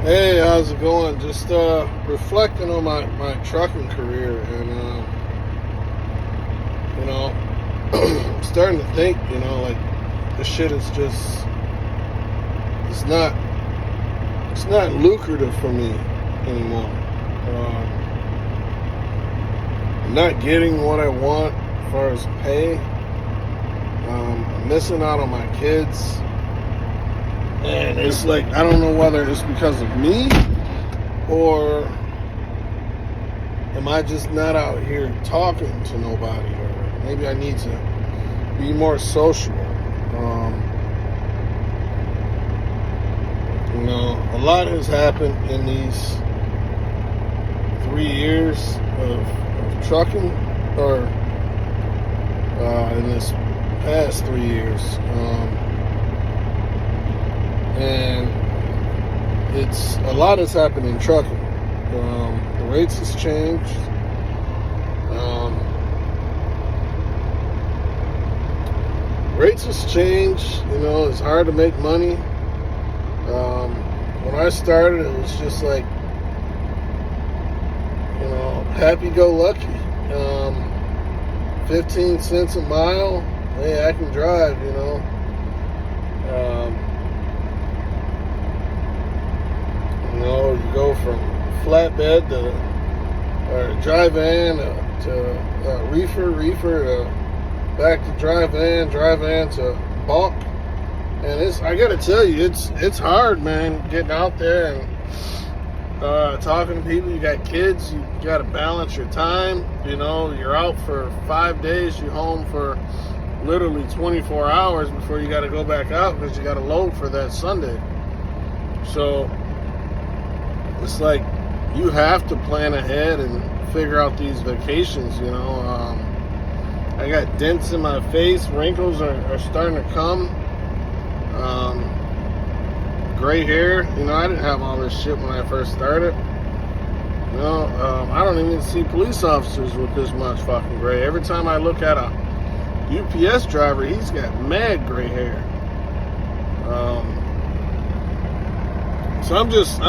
Hey, how's it going? Just reflecting on my trucking career, and you know, I'm starting to think, like this shit is just it's not it's not lucrative for me anymore. I'm not getting what I want as far as pay. I'm missing out on my kids, and it's like I don't know whether it's because of me or am I just not out here talking to nobody, or maybe I need to be more social. A lot has happened in these 3 years of trucking, or in this past 3 years, and it's a lot has happened in trucking. The rates has changed. Rates has changed. It's hard to make money. When I started, it was just like, happy-go-lucky. 15 cents a mile. Hey, I can drive. You go from flatbed or dry van to reefer to back to dry van to bulk. And I gotta tell you, it's hard, man, getting out there and talking to people. You got kids, you gotta balance your time. You're out for 5 days, you're home for literally 24 hours before you gotta go back out because you gotta load for that Sunday. So it's like you have to plan ahead and figure out these vacations. I got dents in my face, wrinkles are starting to come. Gray hair. I didn't have all this shit when I first started. I don't even see police officers with this much fucking gray. Every time I look at a UPS driver, he's got mad gray hair. So I'm just,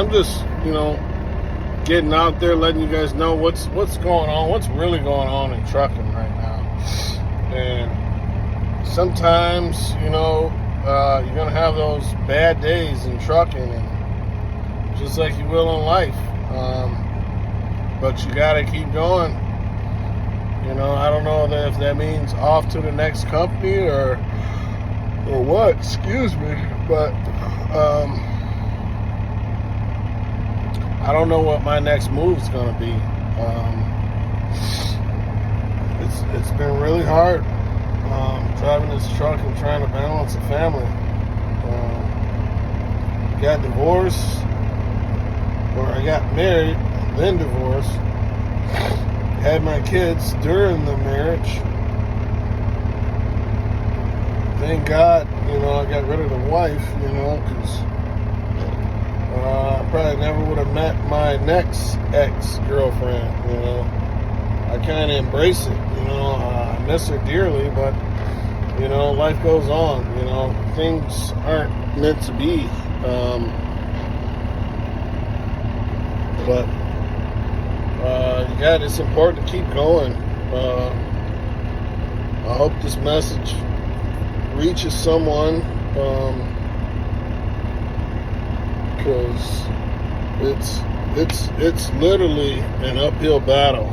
getting out there, letting you guys know what's going on, what's really going on in trucking right now. And sometimes, you're gonna have those bad days in trucking, and just like you will in life. But you gotta keep going. I don't know if that means off to the next company or what. Excuse me, but I don't know what my next move's gonna be. It's been really hard. Driving this truck and trying to balance a family. Got divorced, or I got married, then divorced. Had my kids during the marriage. Thank God, I got rid of the wife, because I probably never would have met my next ex-girlfriend. I kind of embrace it. I miss her dearly, but life goes on. Things aren't meant to be. But it's important to keep going. I hope this message reaches someone, because it's literally an uphill battle.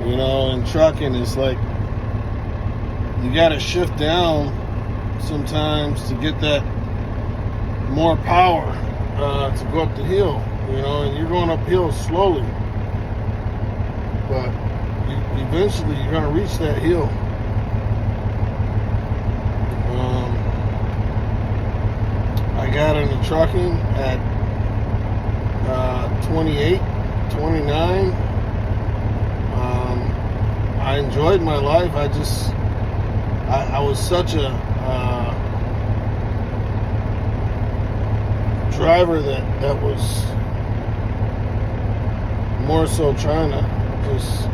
In trucking, it's like you got to shift down sometimes to get that more power to go up the hill, and you're going uphill slowly, but eventually you're going to reach that hill. I got into trucking at 28, 29. I enjoyed my life. I was such a driver that was more so trying to just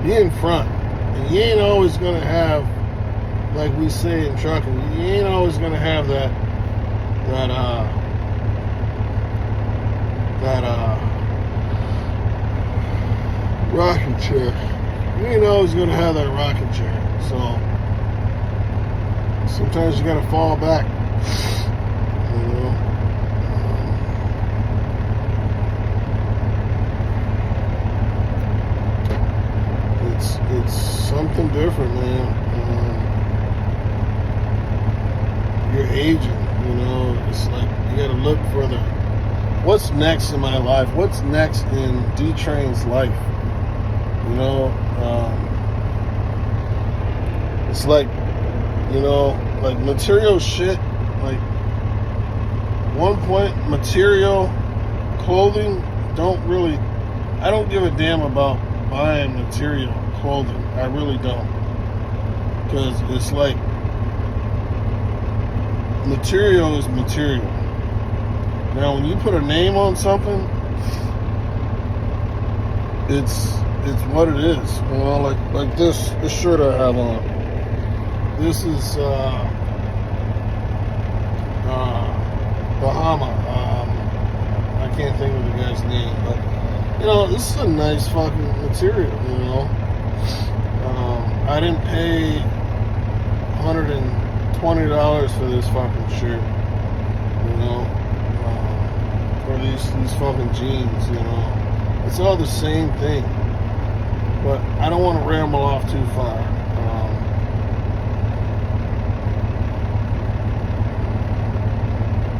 be in front. And you ain't always going to have, like we say in trucking, you ain't always going to have that that rocking chair. You know he's gonna have that rocking chair. So sometimes you gotta fall back. You know. It's something different, man. You're aging, you know. It's like you gotta look for what's next in my life. What's next in D-Train's life? You know, it's like, you know, like material shit. Like one point, material clothing I don't give a damn about buying material clothing. I really don't, because it's like material is material. Now, when you put a name on something, it's what it is. You know, like this shirt I have on. This is Bahama. I can't think of the guy's name, but you know, this is a nice fucking material. You know, I didn't pay $120 for this fucking shirt. You know, for these fucking jeans. You know, it's all the same thing. But I don't want to ramble off too far.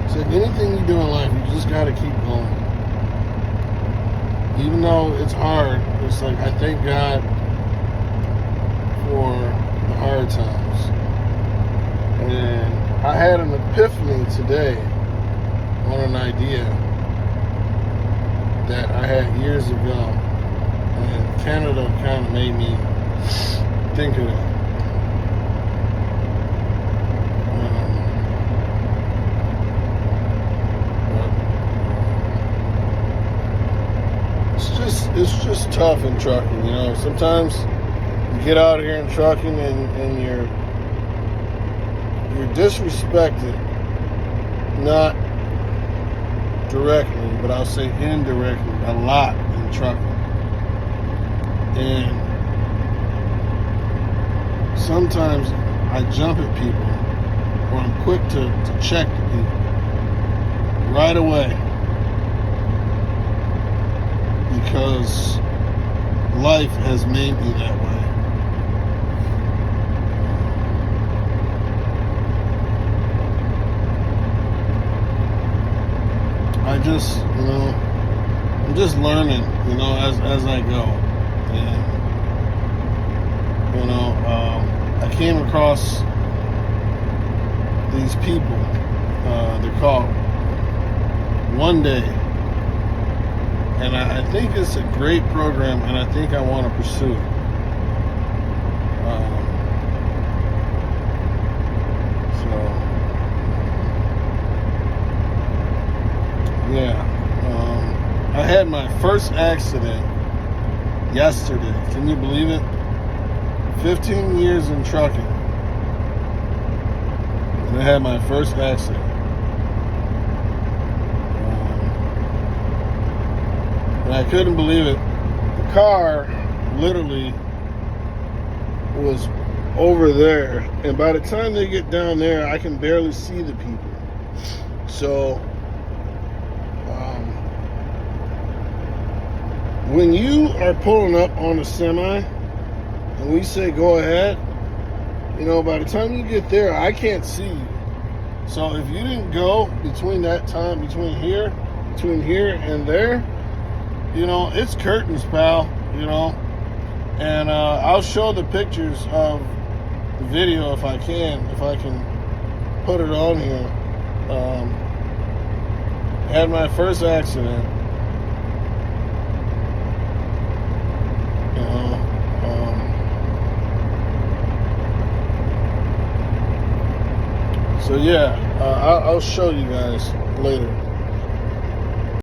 So anything you do in life, you just got to keep going. Even though it's hard, it's like I thank God for the hard times. And I had an epiphany today on an idea that I had years ago. And Canada kind of made me think of it. It's just tough in trucking, you know. Sometimes you get out here in trucking and you're disrespected, not directly, but I'll say indirectly, a lot in trucking. And sometimes I jump at people, or I'm quick to check the people right away, because life has made me that way. I just, you know, I'm just learning, you know, as I go. And, you know, I came across these people. They're called One Day. And I think it's a great program, and I think I want to pursue it. I had my first accident yesterday. Can you believe it? 15 years in trucking, and I had my first accident. And I couldn't believe it. The car literally was over there, and by the time they get down there, I can barely see the people. So when you are pulling up on a semi and we say go ahead, you know, by the time you get there, I can't see you. So if you didn't go between that time, between here and there, you know, it's curtains, pal, you know. And I'll show the pictures of the video if I can put it on here. Had my first accident. So yeah, I'll show you guys later.